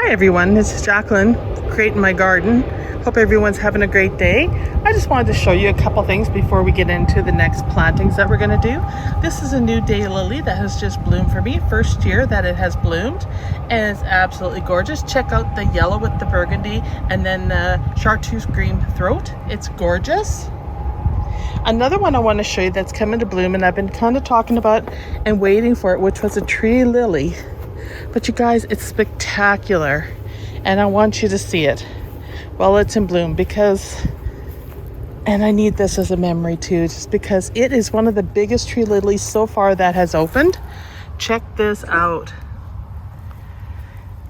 Hi everyone, this is Jacqueline creating my garden. Hope everyone's having a great day. I just wanted to show you a couple things before we get into the next plantings that we're going to do. This is a new daylily that has just bloomed for me. First year that it has bloomed, and it's absolutely gorgeous. Check out the yellow with the burgundy and then the chartreuse green throat. It's gorgeous. Another one I want to show you that's coming to bloom, and I've been kind of talking about and waiting for it, which was a tree lily. But you guys, it's spectacular, and I want you to see it while it's in bloom, because, and I need this as a memory too, just because it is one of the biggest tree lilies so far that has opened. Check this out.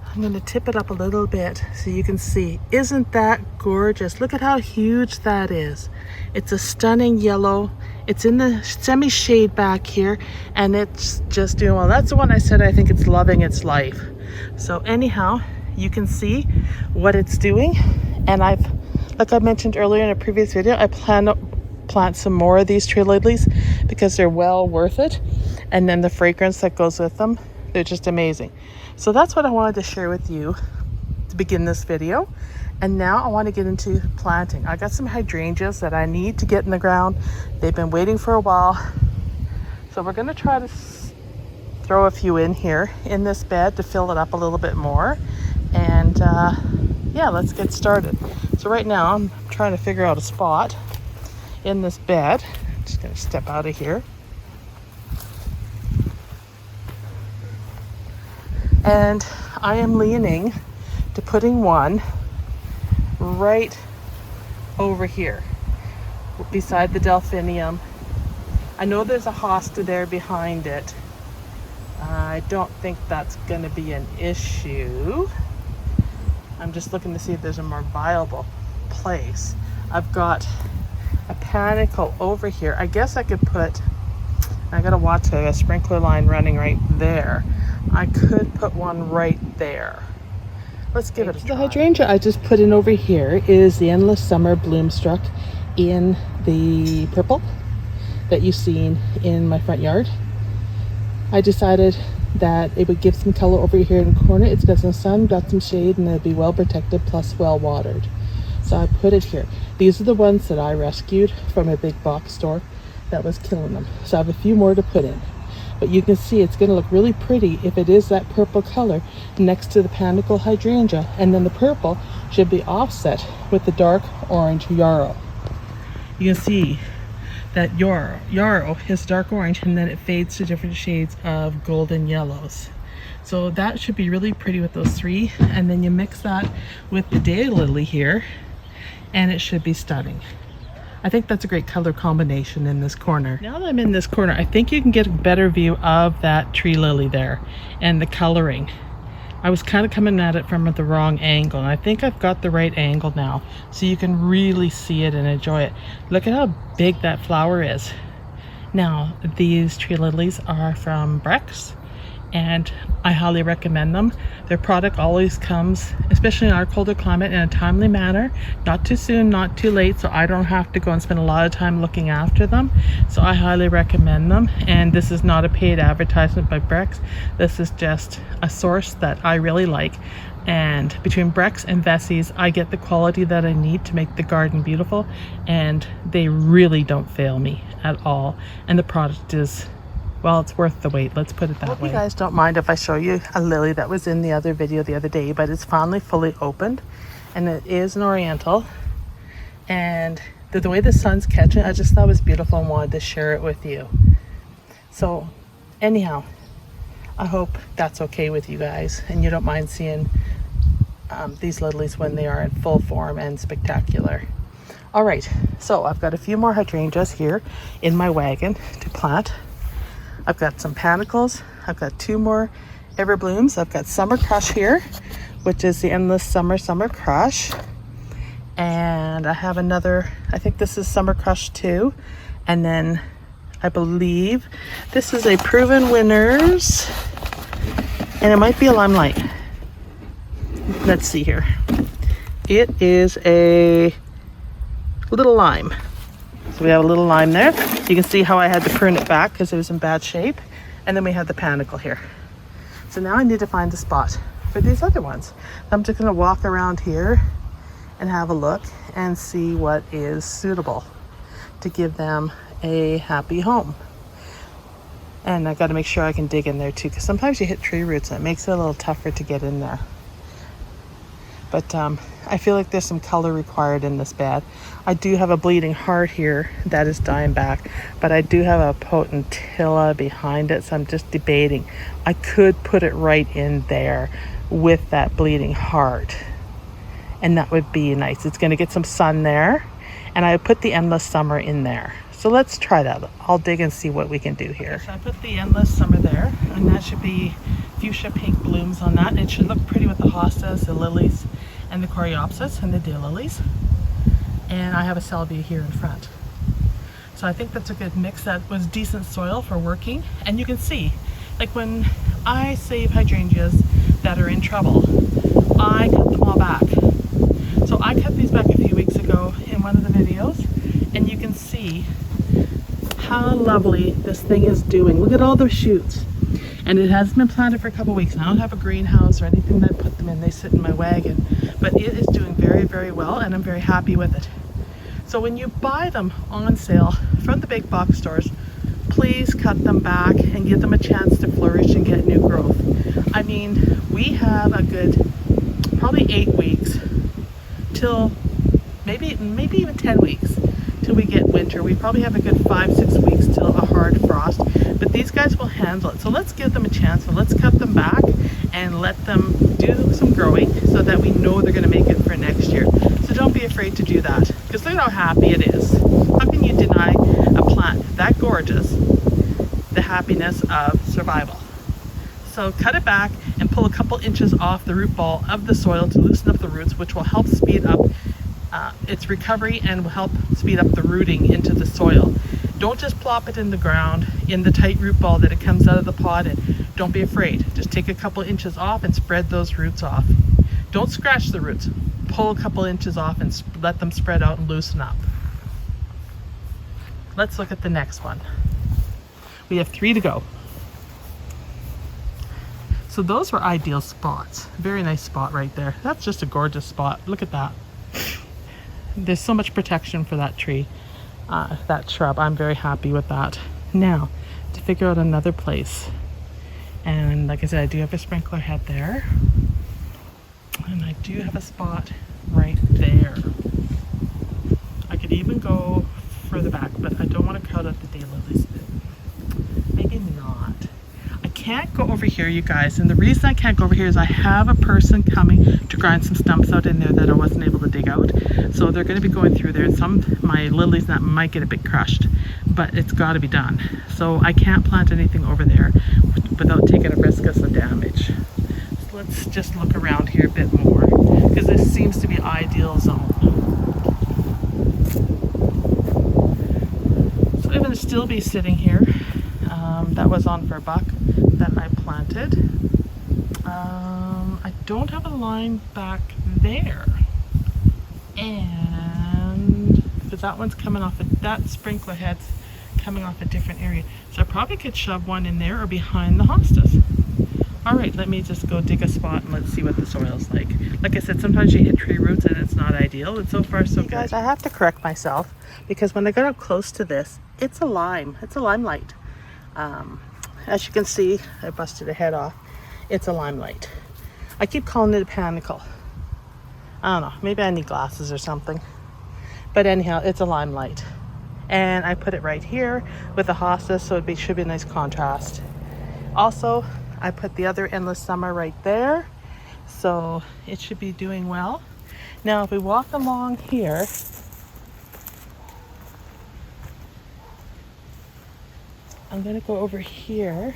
I'm going to tip it up a little bit so you can see. Isn't that gorgeous? Look at how huge that is. It's a stunning yellow. It's in the semi shade back here, and it's just doing well. That's the one I said I think it's loving its life. So anyhow, you can see what it's doing, and like I mentioned earlier in a previous video, I plan to plant some more of these tree lilies because they're well worth it, and then the fragrance that goes with them, they're just amazing. So that's what I wanted to share with you to begin this video. And now I want to get into planting. I got some hydrangeas that I need to get in the ground. They've been waiting for a while. So we're going to try to throw a few in here in this bed to fill it up a little bit more. And yeah, let's get started. So right now I'm trying to figure out a spot in this bed. I'm just going to step out of here. And I am leaning to putting one right over here beside the delphinium. I know there's a hosta there behind it. I don't think that's going to be an issue. I'm just looking to see if there's a more viable place. I've got a panicle over here. I guess I could put, I gotta watch a sprinkler line running right there. I could put one right there. Let's give it a try. The hydrangea I just put in over here is the Endless Summer Bloomstruck in the purple that you've seen in my front yard. I decided that it would give some color over here in the corner. It's got some sun, got some shade, and it'll be well protected plus well watered. So I put it here. These are the ones that I rescued from a big box store that was killing them. So I have a few more to put in. But you can see it's going to look really pretty if it is that purple color next to the panicle hydrangea, and then the purple should be offset with the dark orange yarrow. You can see that yarrow is dark orange, and then it fades to different shades of golden yellows. So that should be really pretty with those three, and then you mix that with the daylily here and it should be stunning. I think that's a great color combination in this corner. Now that I'm in this corner, I think you can get a better view of that tree lily there and the coloring. I was kind of coming at it from the wrong angle, and I think I've got the right angle now, so you can really see it and enjoy it. Look at how big that flower is. Now, these tree lilies are from Brex, and I highly recommend them. Their product always comes, especially in our colder climate, in a timely manner, not too soon, not too late, so I don't have to go and spend a lot of time looking after them. So I highly recommend them, and this is not a paid advertisement by Brex. This is just a source that I really like, and between Brex and Veggies, I get the quality that I need to make the garden beautiful, and they really don't fail me at all, and the product is, well, it's worth the wait. Let's put it that way. I hope you guys don't mind if I show you a lily that was in the other video the other day, but it's finally fully opened, and it is an oriental, and the way the sun's catching, I just thought it was beautiful and wanted to share it with you. So anyhow, I hope that's okay with you guys and you don't mind seeing these lilies when they are in full form and spectacular. All right, so I've got a few more hydrangeas here in my wagon to plant. I've got some panicles. I've got two more everblooms. I've got Summer Crush here, which is the Endless Summer Crush. And I have another, I think this is Summer Crush too. And then I believe this is a Proven Winners, and it might be a Limelight. Let's see here. It is a Little Lime. So we have a little lime there. You can see how I had to prune it back because it was in bad shape. And then we have the panicle here. So now I need to find a spot. for these other ones. I'm just going to walk around here and have a look and see what is suitable to give them a happy home. And I got to make sure I can dig in there too, because sometimes you hit tree roots and it makes it a little tougher to get in there. But I feel like there's some color required in this bed. I do have a bleeding heart here that is dying back, but I do have a potentilla behind it, so I'm just debating. I could put it right in there with that bleeding heart, and that would be nice. It's going to get some sun there, and I put the endless summer in there. So let's try that. I'll dig and see what we can do here. So I put the endless summer there, and that should be fuchsia pink blooms on that. It should look pretty with the hostas, the lilies, and the coreopsis, and the daylilies. And I have a salvia here in front. So I think that's a good mix. That was decent soil for working. And you can see, like when I save hydrangeas that are in trouble, I cut them all back. So I cut these back a few weeks ago in one of the videos, and you can see how lovely this thing is doing. Look at all those shoots. And it has been planted for a couple weeks. And I don't have a greenhouse or anything that I put them in. They sit in my wagon. But it is doing very, very well, and I'm very happy with it. So when you buy them on sale from the big box stores, please cut them back and give them a chance to flourish and get new growth. I mean, we have a good probably 8 weeks till maybe even 10 weeks till we get winter. We probably have a good 5-6 weeks till a hard frost, but these guys will handle it. So let's give them a chance. So let's cut them back and let them do some growing so that we know they're going to make it for next year. So don't be afraid to do that, because look at how happy it is. How can you deny a plant that gorgeous the happiness of survival? So cut it back and pull a couple inches off the root ball of the soil to loosen up the roots, which will help speed up its recovery and will help speed up the rooting into the soil. Don't just plop it in the ground in the tight root ball that it comes out of the pot, and don't be afraid. Just take a couple inches off and spread those roots off. Don't scratch the roots. Pull a couple inches off and let them spread out and loosen up. Let's look at the next one. We have 3 to go. So those were ideal spots. Very nice spot right there. That's just a gorgeous spot. Look at that. There's so much protection for that tree, that shrub. I'm very happy with that. Now, to figure out another place. And like I said, I do have a sprinkler head there. And I do have a spot right there. I could even go further back, but I don't want to crowd out the daylilies. Maybe not. I can't go over here, you guys, and the reason I can't go over here is I have a person coming to grind some stumps out in there that I wasn't able to dig out. So they're going to be going through there, and some my lilies that might get a bit crushed, but it's got to be done. So I can't plant anything over there without taking a risk of some damage. So let's just look around here a bit more, because this seems to be ideal zone. So I'm going to still be sitting here. That was on for a buck that I planted. I don't have a line back there, and because that one's coming off that sprinkler head's coming off a different area, so I probably could shove one in there or behind the hostas. All right, let me just go dig a spot and let's see what the soil's like. Like I said, sometimes you hit tree roots and it's not ideal, and so far so good. Guys, I have to correct myself, because when I got up close to this, it's a lime. It's a limelight. As you can see, I busted a head off. It's a limelight. I keep calling it a panicle. I don't know, maybe I need glasses or something. But anyhow, it's a limelight. And I put it right here with the hostas, so it should be a nice contrast. Also, I put the other endless summer right there, so it should be doing well. Now, if we walk along here, I'm going to go over here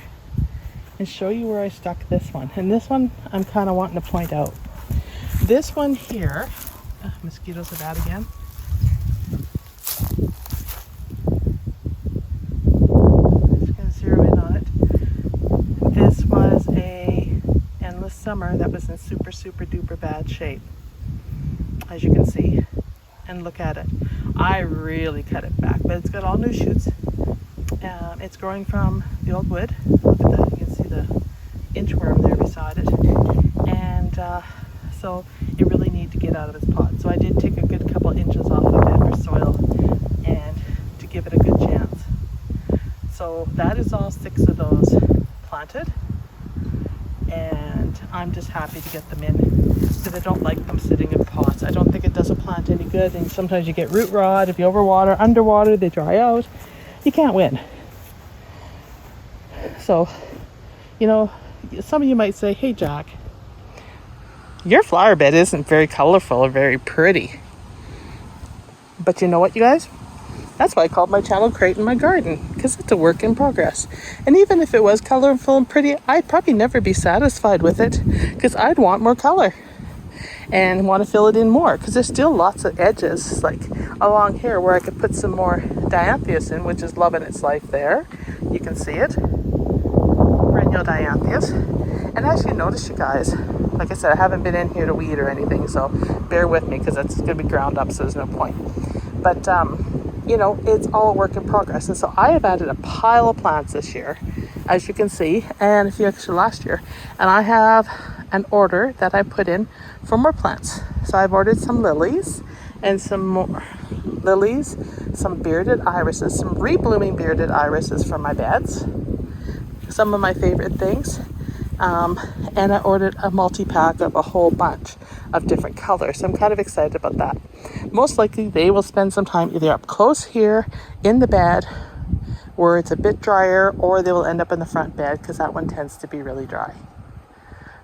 and show you where I stuck this one. And this one I'm kind of wanting to point out. This one here, mosquitoes are bad again. I'm just going to zero in on it. This was a endless summer that was in super duper bad shape, as you can see. And look at it. I really cut it back, but it's got all new shoots. It's growing from the old wood. Look at that, you can see the inchworm there beside it. And so it really needed to get out of its pot. So I did take a good couple inches off of it for soil and to give it a good chance. So that is all 6 of those planted, and I'm just happy to get them in because I don't like them sitting in pots. I don't think it does a plant any good, and sometimes you get root rot. If you overwater, underwater, they dry out. You can't win. So, you know, some of you might say, hey Jack, your flower bed isn't very colorful or very pretty. But you know what, you guys? That's why I called my channel Creating My Garden, because it's a work in progress. And even if it was colorful and pretty, I'd probably never be satisfied with it, because I'd want more color and want to fill it in more, because there's still lots of edges like along here where I could put some more dianthias in, which is loving its life there. You can see it, perennial dianthias. And as you notice, you guys, like I said, I haven't been in here to weed or anything, so bear with me because it's going to be ground up, so there's no point. But you know, it's all a work in progress. And so I have added a pile of plants this year, as you can see, and a few extra last year. And I have an order that I put in for more plants. So I've ordered some lilies and some more lilies, some bearded irises, some reblooming bearded irises for my beds. Some of my favorite things. And I ordered a multi-pack of a whole bunch of different colors. So I'm kind of excited about that. Most likely they will spend some time either up close here in the bed where it's a bit drier, or they will end up in the front bed because that one tends to be really dry.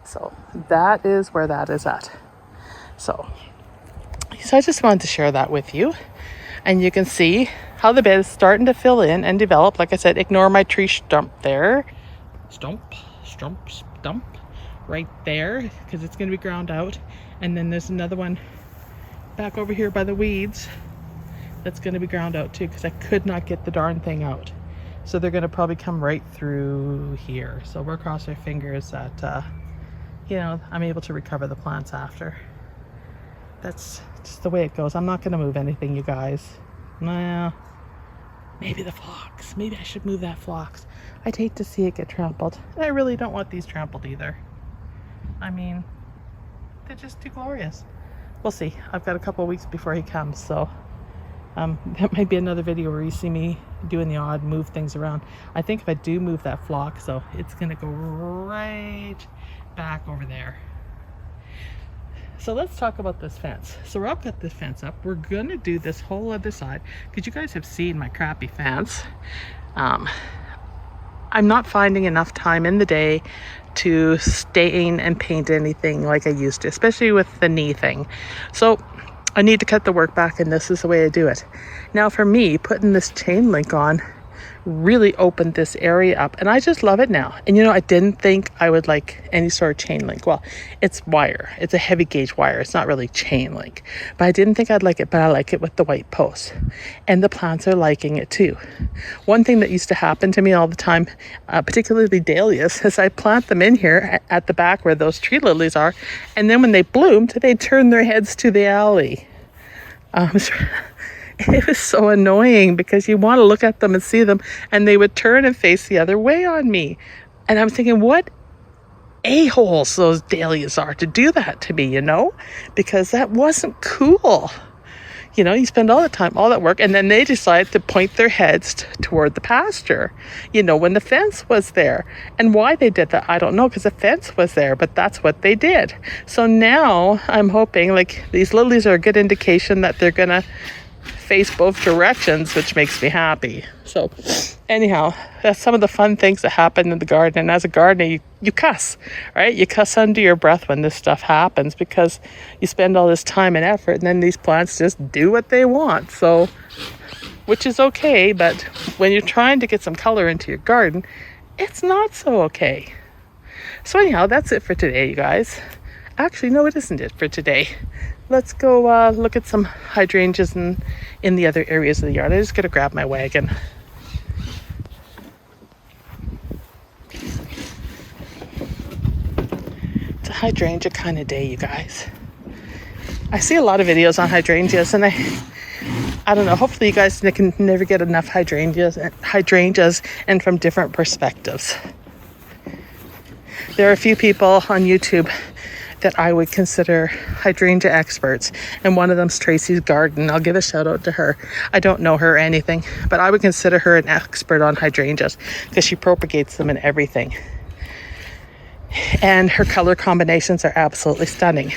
So that is where that is at. So I just wanted to share that with you. And you can see how the bed is starting to fill in and develop. Like I said, ignore my tree stump there. Stump right there, because it's going to be ground out. And then there's another one back over here by the weeds that's going to be ground out too, because I could not get the darn thing out. So they're going to probably come right through here. So we're crossing our fingers that you know, I'm able to recover the plants after. That's just the way it goes. I'm not going to move anything, you guys. Nah, maybe the phlox. Maybe I should move that phlox. I'd hate to see it get trampled. And I really don't want these trampled either. I mean, they're just too glorious. We'll see. I've got a couple of weeks before he comes, so that might be another video where you see me doing the odd move things around. I think if I do move that phlox, so it's going to go right back over there. So let's talk about this fence. So Rob got this fence up. We're going to do this whole other side because you guys have seen my crappy fence. I'm not finding enough time in the day to stain and paint anything like I used to, especially with the knee thing. So I need to cut the work back, and this is the way I do it. Now for me, putting this chain link on really opened this area up, and I just love it now. And you know, I didn't think I would like any sort of chain link. Well, it's wire. It's a heavy gauge wire. It's not really chain link, but I didn't think I'd like it, but I like it with the white posts, and the plants are liking it too. One thing that used to happen to me all the time, particularly dahlias, is I plant them in here at the back where those tree lilies are, and then when they bloomed, they turn their heads to the alley. It was so annoying because you want to look at them and see them, and they would turn and face the other way on me. And I'm thinking, what a-holes those dahlias are to do that to me, you know? Because that wasn't cool. You know, you spend all the time, all that work, and then they decide to point their heads toward the pasture, you know, when the fence was there. And why they did that, I don't know, because the fence was there, but that's what they did. So now I'm hoping, like, these lilies are a good indication that they're going to face both directions, which makes me happy. So anyhow, that's some of the fun things that happen in the garden. And as a gardener, you cuss, right? You cuss under your breath when this stuff happens, because you spend all this time and effort, and then these plants just do what they want. So, which is okay, but when you're trying to get some color into your garden, it's not so okay. So anyhow, that's it for today, you guys. Actually, no, it isn't it for today. Let's go look at some hydrangeas in the other areas of the yard. I just got to grab my wagon. It's a hydrangea kind of day, you guys. I see a lot of videos on hydrangeas, and I don't know, hopefully you guys can never get enough hydrangeas and from different perspectives. There are a few people on YouTube that I would consider hydrangea experts. And one of them's Tracy's Garden. I'll give a shout out to her. I don't know her or anything, but I would consider her an expert on hydrangeas because she propagates them in everything. And her color combinations are absolutely stunning.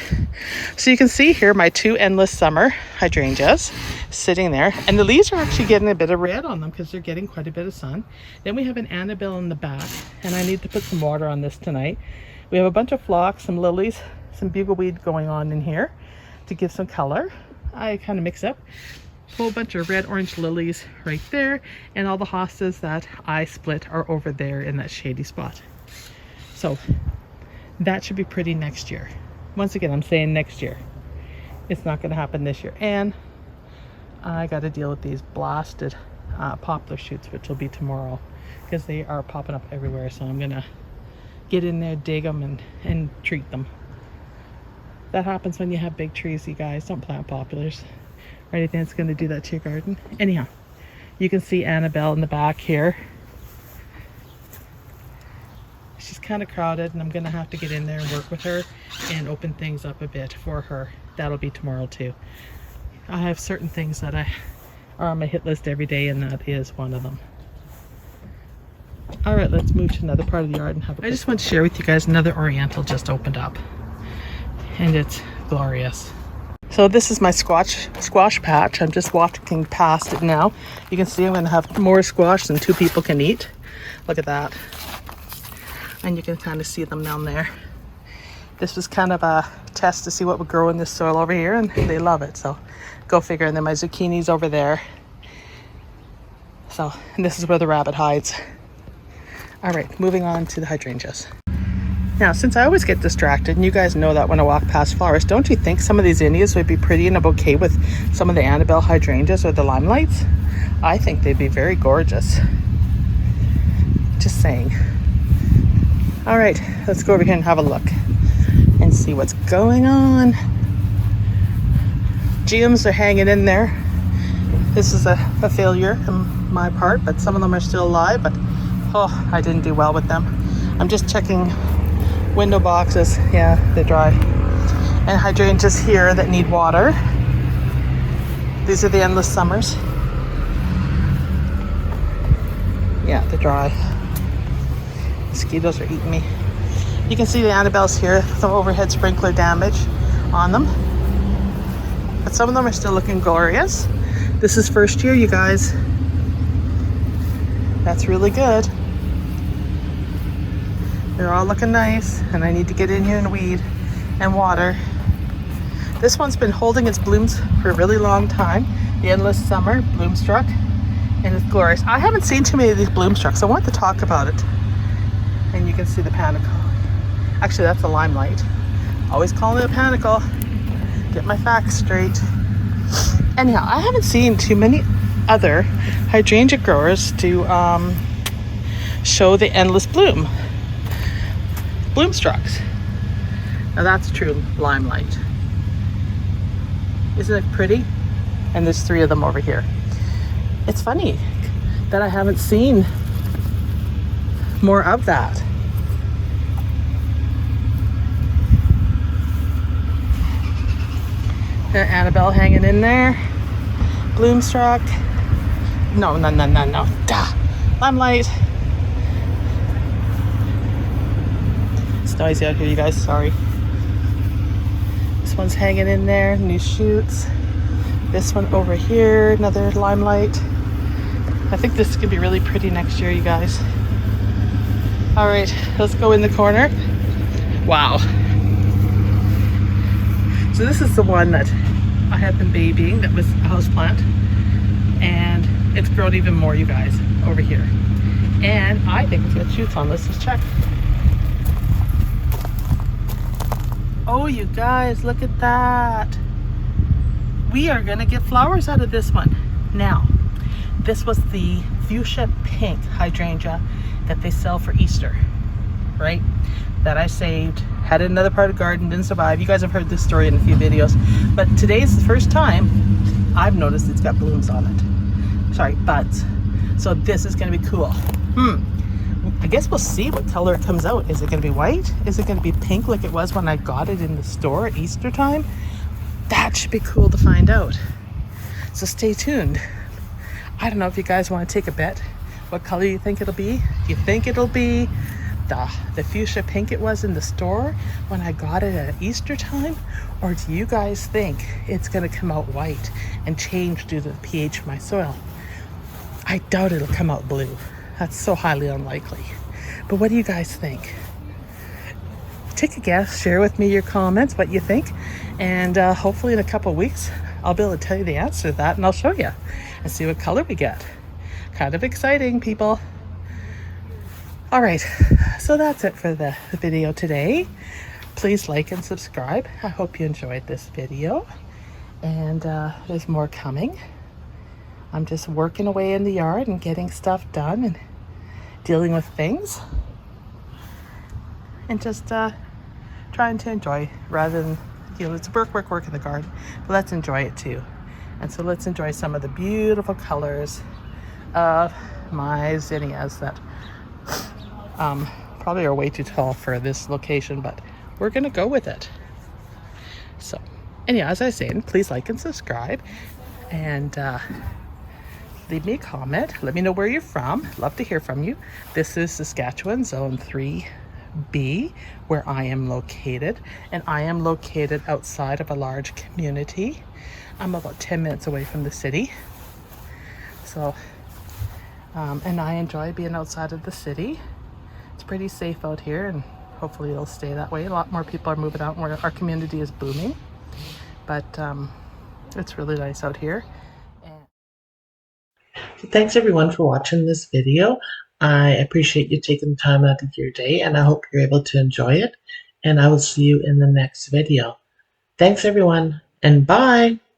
So you can see here my 2 endless summer hydrangeas sitting there, and the leaves are actually getting a bit of red on them because they're getting quite a bit of sun. Then we have an Annabelle in the back, and I need to put some water on this tonight. We have a bunch of phlox, some lilies, some bugleweed going on in here to give some color. I kind of mix up a whole bunch of red orange lilies right there, and all the hostas that I split are over there in that shady spot. So that should be pretty next year. Once again, I'm saying next year. It's not going to happen this year. And I got to deal with these blasted poplar shoots, which will be tomorrow because they are popping up everywhere. So I'm going to get in there, dig them, and treat them. That happens when you have big trees, you guys. Don't plant poplars or anything that's going to do that to your garden. Anyhow, you can see Annabelle in the back here. She's kind of crowded, and I'm going to have to get in there and work with her and open things up a bit for her. That'll be tomorrow too. I have certain things that are on my hit list every day, and that is one of them. All right, let's move to another part of the yard and have a I just want to share with you guys another Oriental just opened up, and it's glorious. So this is my squash patch. I'm just walking past it now. You can see I'm going to have more squash than 2 people can eat. Look at that. And you can kind of see them down there. This was kind of a test to see what would grow in this soil over here, and they love it, so go figure. And then my zucchini's over there. So, and this is where the rabbit hides. All right, moving on to the hydrangeas. Now, since I always get distracted, and you guys know that when I walk past flowers, don't you think some of these Indias would be pretty in a bouquet with some of the Annabelle hydrangeas or the limelights? I think they'd be very gorgeous. Just saying. All right, let's go over here and have a look and see what's going on. Geums are hanging in there. This is a failure on my part, but some of them are still alive, but oh, I didn't do well with them. I'm just checking window boxes. Yeah, they're dry. And hydrangeas here that need water. These are the endless summers. Yeah, they're dry. Mosquitoes are eating me. You can see the Annabelles here, some overhead sprinkler damage on them. But some of them are still looking glorious. This is first year, you guys. That's really good. They're all looking nice, and I need to get in here and weed and water. This one's been holding its blooms for a really long time. The endless summer bloomstruck, and it's glorious. I haven't seen too many of these bloomstrucks, so I want to talk about it. And you can see the panicle. Actually, that's a limelight. Always calling it a panicle. Get my facts straight. Anyhow, I haven't seen too many other hydrangea growers to show the endless bloomstrucks. Now that's true limelight. Isn't it pretty? And there's 3 of them over here. It's funny that I haven't seen more of that. Annabelle hanging in there. Bloomstruck. No. Duh. Limelight. It's noisy out here, you guys. Sorry. This one's hanging in there. New shoots. This one over here. Another limelight. I think this could be really pretty next year, you guys. All right, let's go in the corner. Wow. So this is the one that I have been babying, that was a houseplant, and it's grown even more, you guys, over here. And I think it's got shoots on. Let's just check. Oh, you guys, look at that. We are gonna get flowers out of this one. Now, this was the fuchsia pink hydrangea that they sell for Easter, right? That I saved, had another part of the garden, didn't survive. You guys have heard this story in a few videos, but today's the first time I've noticed it's got blooms on it. Sorry, buds. So this is gonna be cool. I guess we'll see what color it comes out. Is it going to be white? Is it going to be pink like it was when I got it in the store at Easter time? That should be cool to find out. So stay tuned. I don't know if you guys want to take a bet what color you think it'll be. Do you think it'll be the fuchsia pink it was in the store when I got it at Easter time? Or do you guys think it's going to come out white and change due to the pH of my soil? I doubt it'll come out blue. That's so highly unlikely. But what do you guys think? Take a guess, share with me your comments, what you think, and hopefully in a couple weeks I'll be able to tell you the answer to that, and I'll show you and see what color we get. Kind of exciting, people. All right, so that's it for the video today. Please like and subscribe. I hope you enjoyed this video, and there's more coming. I'm just working away in the yard and getting stuff done and dealing with things, and just trying to enjoy rather than, it's work in the garden, but let's enjoy it too. And so let's enjoy some of the beautiful colors of my zinnias that probably are way too tall for this location, but we're gonna go with it. So anyhow, as I was saying, please like and subscribe, and leave me a comment. Let me know where you're from. Love to hear from you. This is Saskatchewan, Zone 3B, where I am located. And I am located outside of a large community. I'm about 10 minutes away from the city. So, and I enjoy being outside of the city. It's pretty safe out here, and hopefully it'll stay that way. A lot more people are moving out, and our community is booming. But it's really nice out here. Thanks everyone for watching this video. I appreciate you taking the time out of your day, and I hope you're able to enjoy it. And I will see you in the next video. Thanks everyone, and bye!